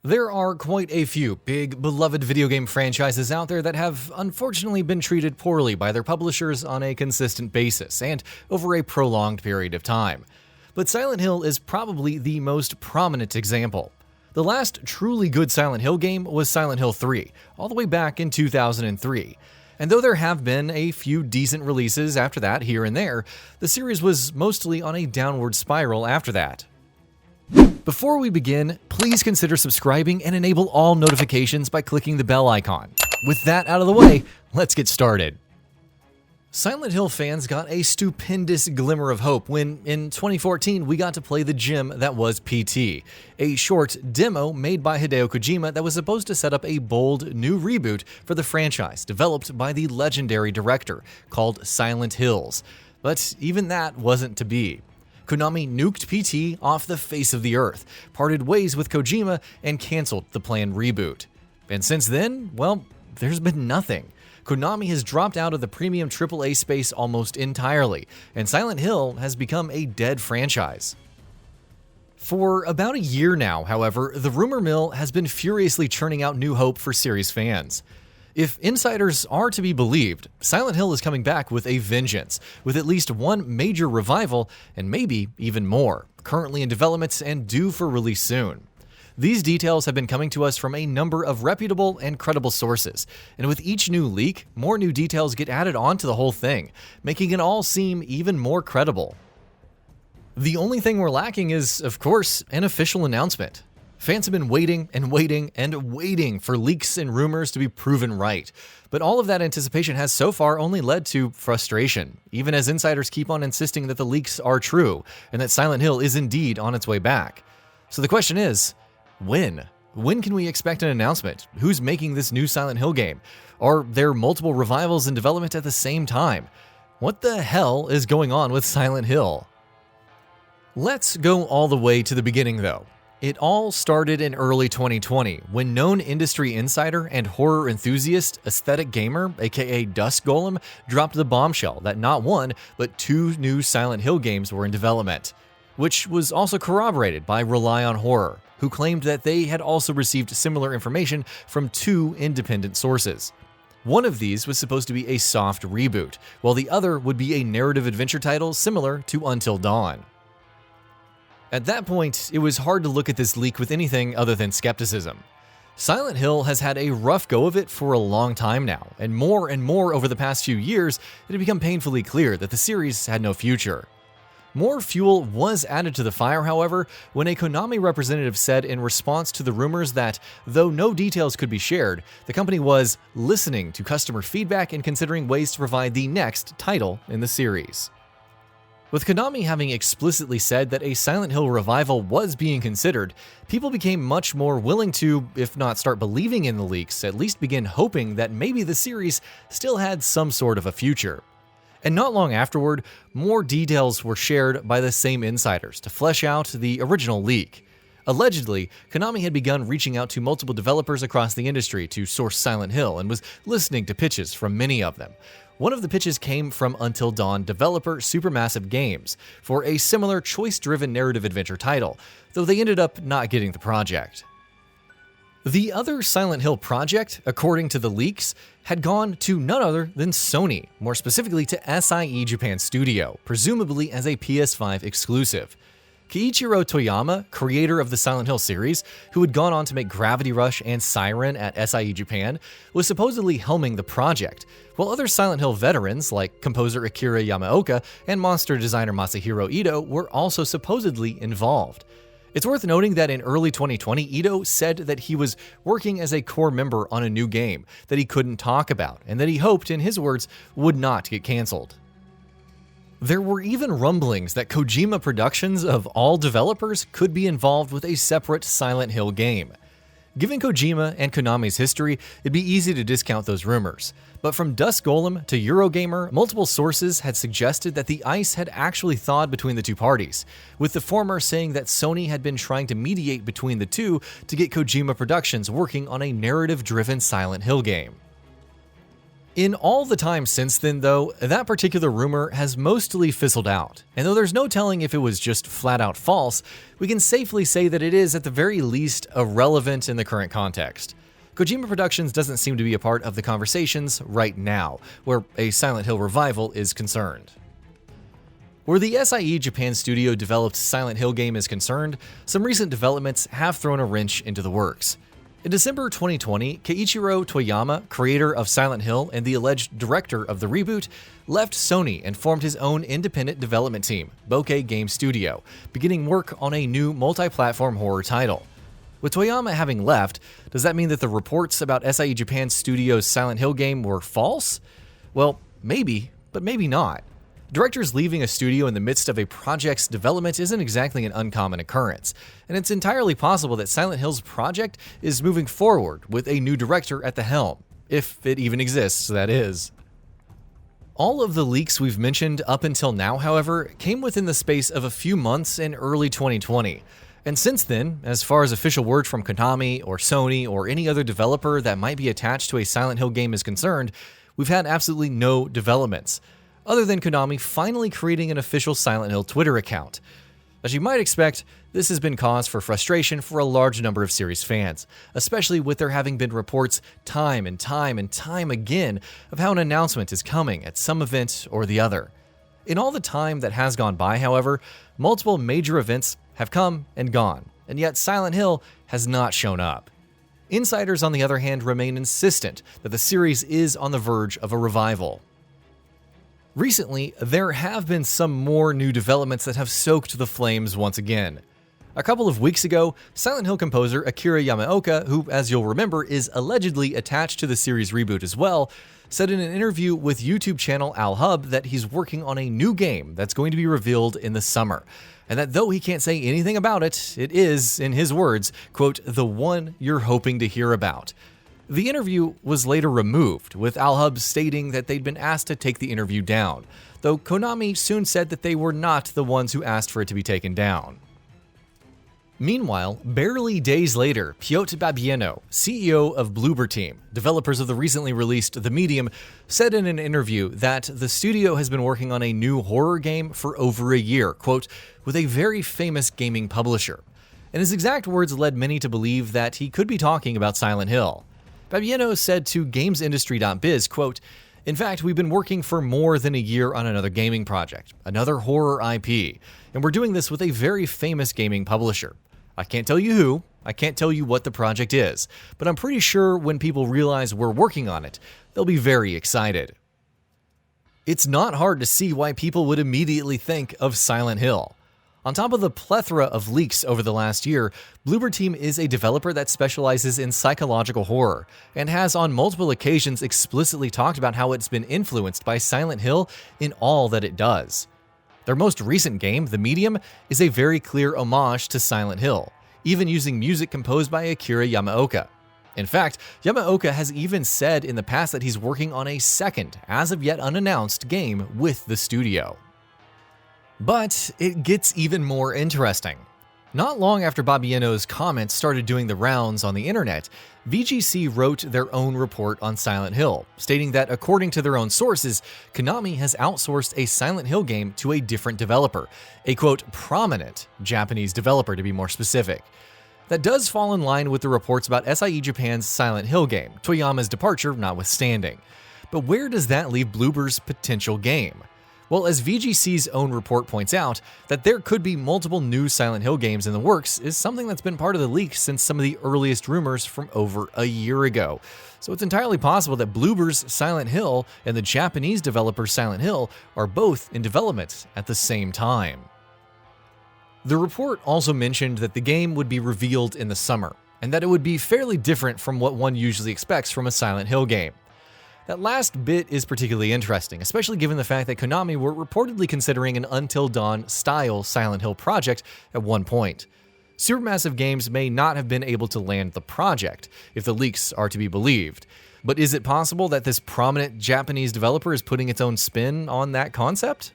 There are quite a few big, beloved video game franchises out there that have unfortunately been treated poorly by their publishers on a consistent basis and over a prolonged period of time. But Silent Hill is probably the most prominent example. The last truly good Silent Hill game was Silent Hill 3, all the way back in 2003. And though there have been a few decent releases after that here and there, the series was mostly on a downward spiral after that. Before we begin, please consider subscribing and enable all notifications by clicking the bell icon. With that out of the way, let's get started. Silent Hill fans got a stupendous glimmer of hope when, in 2014, we got to play the gem that was PT, a short demo made by Hideo Kojima that was supposed to set up a bold new reboot for the franchise developed by the legendary director called Silent Hills. But even that wasn't to be. Konami nuked PT off the face of the earth, parted ways with Kojima, and canceled the planned reboot. And since then, well, there's been nothing. Konami has dropped out of the premium AAA space almost entirely, and Silent Hill has become a dead franchise. For about a year now, however, the rumor mill has been furiously churning out new hope for series fans. If insiders are to be believed, Silent Hill is coming back with a vengeance, with at least one major revival, and maybe even more, currently in development and due for release soon. These details have been coming to us from a number of reputable and credible sources, and with each new leak, more new details get added onto the whole thing, making it all seem even more credible. The only thing we're lacking is, of course, an official announcement. Fans have been waiting and waiting and waiting for leaks and rumors to be proven right, but all of that anticipation has so far only led to frustration, even as insiders keep on insisting that the leaks are true and that Silent Hill is indeed on its way back. So the question is, when? When can we expect an announcement? Who's making this new Silent Hill game? Are there multiple revivals in development at the same time? What the hell is going on with Silent Hill? Let's go all the way to the beginning though. It all started in early 2020 when known industry insider and horror enthusiast Aesthetic Gamer, aka Dust Golem, dropped the bombshell that not one, but two new Silent Hill games were in development, which was also corroborated by Rely on Horror, who claimed that they had also received similar information from two independent sources. One of these was supposed to be a soft reboot, while the other would be a narrative adventure title similar to Until Dawn. At that point, it was hard to look at this leak with anything other than skepticism. Silent Hill has had a rough go of it for a long time now, and more over the past few years, it had become painfully clear that the series had no future. More fuel was added to the fire, however, when a Konami representative said in response to the rumors that, though no details could be shared, the company was listening to customer feedback and considering ways to provide the next title in the series. With Konami having explicitly said that a Silent Hill revival was being considered, people became much more willing to, if not start believing in the leaks, at least begin hoping that maybe the series still had some sort of a future. And not long afterward, more details were shared by the same insiders to flesh out the original leak. Allegedly, Konami had begun reaching out to multiple developers across the industry to source Silent Hill and was listening to pitches from many of them. One of the pitches came from Until Dawn developer Supermassive Games for a similar choice-driven narrative adventure title, though they ended up not getting the project. The other Silent Hill project, according to the leaks, had gone to none other than Sony, more specifically to SIE Japan Studio, presumably as a PS5 exclusive. Keiichiro Toyama, creator of the Silent Hill series, who had gone on to make Gravity Rush and Siren at SIE Japan, was supposedly helming the project, while other Silent Hill veterans like composer Akira Yamaoka and monster designer Masahiro Ito were also supposedly involved. It's worth noting that in early 2020, Ito said that he was working as a core member on a new game that he couldn't talk about, and that he hoped, in his words, would not get cancelled. There were even rumblings that Kojima Productions, of all developers, could be involved with a separate Silent Hill game. Given Kojima and Konami's history, it'd be easy to discount those rumors. But from Dust Golem to Eurogamer, multiple sources had suggested that the ice had actually thawed between the two parties, with the former saying that Sony had been trying to mediate between the two to get Kojima Productions working on a narrative-driven Silent Hill game. In all the time since then, though, that particular rumor has mostly fizzled out, and though there's no telling if it was just flat out false, we can safely say that it is at the very least irrelevant in the current context. Kojima Productions doesn't seem to be a part of the conversations right now, where a Silent Hill revival is concerned. Where the SIE Japan studio developed Silent Hill game is concerned, some recent developments have thrown a wrench into the works. In December 2020, Keiichiro Toyama, creator of Silent Hill and the alleged director of the reboot, left Sony and formed his own independent development team, Bokeh Game Studio, beginning work on a new multi-platform horror title. With Toyama having left, does that mean that the reports about SIE Japan Studio's Silent Hill game were false? Well, maybe, but maybe not. Directors leaving a studio in the midst of a project's development isn't exactly an uncommon occurrence, and it's entirely possible that Silent Hill's project is moving forward with a new director at the helm, if it even exists, that is. All of the leaks we've mentioned up until now, however, came within the space of a few months in early 2020. And since then, as far as official word from Konami or Sony or any other developer that might be attached to a Silent Hill game is concerned, we've had absolutely no developments, other than Konami finally creating an official Silent Hill Twitter account. As you might expect, this has been cause for frustration for a large number of series fans, especially with there having been reports time and time again of how an announcement is coming at some event or the other. In all the time that has gone by, however, multiple major events have come and gone, and yet Silent Hill has not shown up. Insiders, on the other hand, remain insistent that the series is on the verge of a revival. Recently, there have been some more new developments that have stoked the flames once again. A couple of weeks ago, Silent Hill composer Akira Yamaoka, who, as you'll remember, is allegedly attached to the series reboot as well, said in an interview with YouTube channel Al-Hub that he's working on a new game that's going to be revealed in the summer, and that though he can't say anything about it, it is, in his words, quote, the one you're hoping to hear about. The interview was later removed, with Al-Hub stating that they'd been asked to take the interview down, though Konami soon said that they were not the ones who asked for it to be taken down. Meanwhile, barely days later, Piotr Babieno, CEO of Bloober Team, developers of the recently released The Medium, said in an interview that the studio has been working on a new horror game for over a year, quote, with a very famous gaming publisher. And his exact words led many to believe that he could be talking about Silent Hill. Babieno said to GamesIndustry.biz, quote, in fact, we've been working for more than a year on another gaming project, another horror IP, and we're doing this with a very famous gaming publisher. I can't tell you who, I can't tell you what the project is, but I'm pretty sure when people realize we're working on it, they'll be very excited. It's not hard to see why people would immediately think of Silent Hill. On top of the plethora of leaks over the last year, Bloober Team is a developer that specializes in psychological horror, and has on multiple occasions explicitly talked about how it's been influenced by Silent Hill in all that it does. Their most recent game, The Medium, is a very clear homage to Silent Hill, even using music composed by Akira Yamaoka. In fact, Yamaoka has even said in the past that he's working on a second, as of yet unannounced, game with the studio. But it gets even more interesting. Not long after Babieno's comments started doing the rounds on the internet, VGC wrote their own report on Silent Hill, stating that according to their own sources, Konami has outsourced a Silent Hill game to a different developer, a quote, prominent Japanese developer to be more specific. That does fall in line with the reports about SIE Japan's Silent Hill game, Toyama's departure notwithstanding. But where does that leave Bloober's potential game? Well, as VGC's own report points out, that there could be multiple new Silent Hill games in the works is something that's been part of the leak since some of the earliest rumors from over a year ago. So it's entirely possible that Bloober's Silent Hill and the Japanese developer's Silent Hill are both in development at the same time. The report also mentioned that the game would be revealed in the summer, and that it would be fairly different from what one usually expects from a Silent Hill game. That last bit is particularly interesting, especially given the fact that Konami were reportedly considering an Until Dawn style Silent Hill project at one point. Supermassive Games may not have been able to land the project, if the leaks are to be believed. But is it possible that this prominent Japanese developer is putting its own spin on that concept?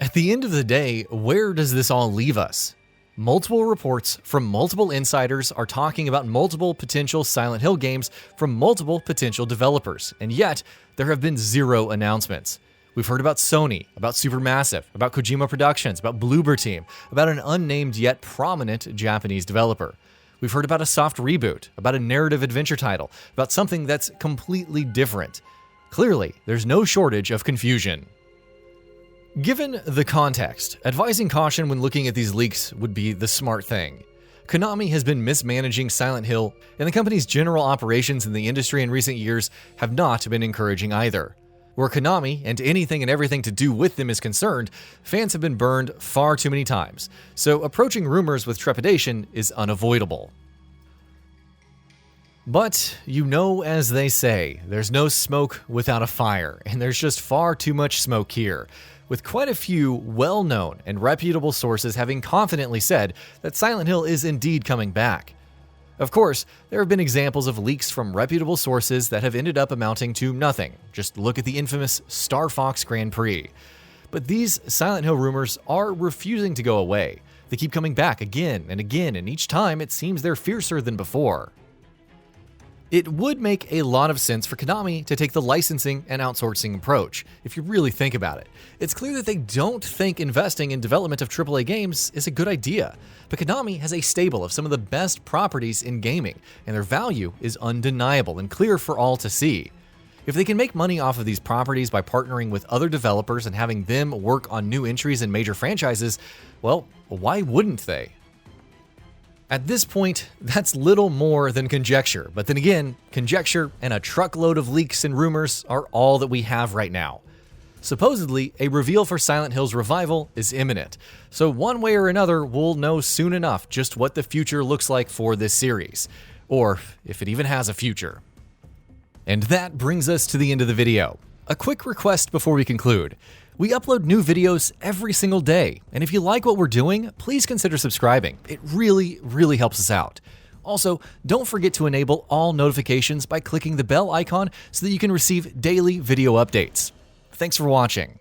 At the end of the day, where does this all leave us? Multiple reports from multiple insiders are talking about multiple potential Silent Hill games from multiple potential developers, and yet there have been zero announcements. We've heard about Sony, about Supermassive, about Kojima Productions, about Bloober Team, about an unnamed yet prominent Japanese developer. We've heard about a soft reboot, about a narrative adventure title, about something that's completely different. Clearly, there's no shortage of confusion. Given the context, advising caution when looking at these leaks would be the smart thing. Konami has been mismanaging Silent Hill, and the company's general operations in the industry in recent years have not been encouraging either. Where Konami and anything and everything to do with them is concerned, fans have been burned far too many times, so approaching rumors with trepidation is unavoidable. But you know, as they say, there's no smoke without a fire, and there's just far too much smoke here, with quite a few well-known and reputable sources having confidently said that Silent Hill is indeed coming back. Of course, there have been examples of leaks from reputable sources that have ended up amounting to nothing. Just look at the infamous Star Fox Grand Prix. But these Silent Hill rumors are refusing to go away. They keep coming back again, and each time it seems they're fiercer than before. It would make a lot of sense for Konami to take the licensing and outsourcing approach, if you really think about it. It's clear that they don't think investing in development of AAA games is a good idea, but Konami has a stable of some of the best properties in gaming, and their value is undeniable and clear for all to see. If they can make money off of these properties by partnering with other developers and having them work on new entries in major franchises, well, why wouldn't they? At this point, that's little more than conjecture, but then again, conjecture and a truckload of leaks and rumors are all that we have right now. Supposedly, a reveal for Silent Hill's revival is imminent, so one way or another, we'll know soon enough just what the future looks like for this series, or if it even has a future. And that brings us to the end of the video. A quick request before we conclude. We upload new videos every single day, and if you like what we're doing, please consider subscribing. It really helps us out. Also, don't forget to enable all notifications by clicking the bell icon so that you can receive daily video updates. Thanks for watching.